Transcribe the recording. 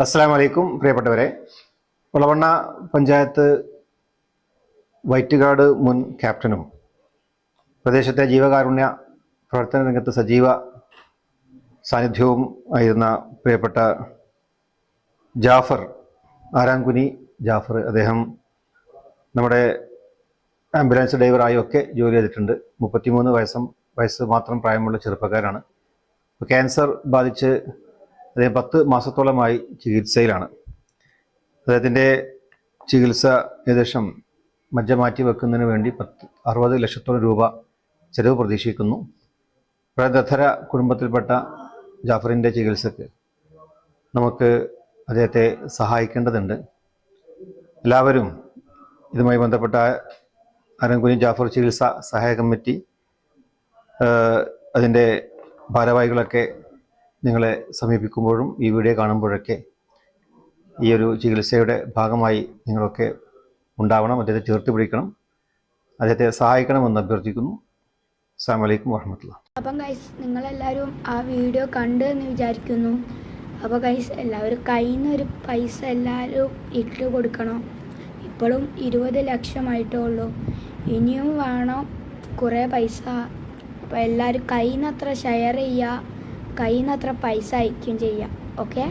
അസ്സലാമു അലൈക്കും പ്രിയപ്പെട്ടവരെ. ഒളവണ്ണ പഞ്ചായത്ത് വൈറ്റുകാട് മുൻ ക്യാപ്റ്റനും പ്രദേശത്തെ ജീവകാരുണ്യ പ്രവർത്തന രംഗത്ത് സജീവ സാന്നിധ്യവും ആയിരുന്ന പ്രിയപ്പെട്ട ജാഫർ ആരാൻകുനി ജാഫർ, അദ്ദേഹം നമ്മുടെ ആംബുലൻസ് ഡ്രൈവറായും ഒക്കെ ജോലി ചെയ്തിട്ടുണ്ട്. 33 വയസ്സ് മാത്രം പ്രായമുള്ള ചെറുപ്പക്കാരാണ്. ക്യാൻസർ ബാധിച്ച് അദ്ദേഹം 10 മാസത്തോളമായി ചികിത്സയിലാണ്. അദ്ദേഹത്തിൻ്റെ ചികിത്സ ഏകദേശം മജ്ജ മാറ്റി വെക്കുന്നതിന് വേണ്ടി 60 ലക്ഷത്തോളം രൂപ ചെലവ് പ്രതീക്ഷിക്കുന്നു. പ്രധര കുടുംബത്തിൽപ്പെട്ട ജാഫറിൻ്റെ ചികിത്സക്ക് നമുക്ക് അദ്ദേഹത്തെ സഹായിക്കേണ്ടതുണ്ട്. എല്ലാവരും ഇതുമായി ബന്ധപ്പെട്ട ആരാൻകുനി ജാഫർ ചികിത്സ സഹായ കമ്മിറ്റി അതിൻ്റെ ഭാരവാഹികളൊക്കെ നിങ്ങളെ സമീപിക്കുമ്പോഴും ഈ വീഡിയോ കാണുമ്പോഴൊക്കെ ഈ ഒരു ചികിത്സയുടെ ഭാഗമായി നിങ്ങളൊക്കെ ഉണ്ടാവണം. അദ്ദേഹത്തെ ചേർത്ത് പിടിക്കണം, അദ്ദേഹത്തെ സഹായിക്കണമെന്ന് അഭ്യർത്ഥിക്കുന്നു. അസ്സലാമു അലൈക്കും വറഹ്മത്തുള്ളാഹി. അപ്പം ഗൈസ്, നിങ്ങളെല്ലാവരും ആ വീഡിയോ കണ്ട് എന്ന് വിചാരിക്കുന്നു. അപ്പോൾ ഗൈസ്, എല്ലാവരും കയ്യിൽ നിന്നൊരു പൈസ എല്ലാവരും ഇട്ട് കൊടുക്കണം. ഇപ്പോഴും 20 ലക്ഷമായിട്ടേ ഉള്ളൂ, ഇനിയും വേണം കുറേ പൈസ. അപ്പോൾ എല്ലാവരും കയ്യിൽ നിന്ന് അത്ര ഷെയർ ചെയ്യുക, കയ്യിൽ നിന്ന് അത്ര പൈസ അയക്കുകയും ചെയ്യുക. ഓക്കെ.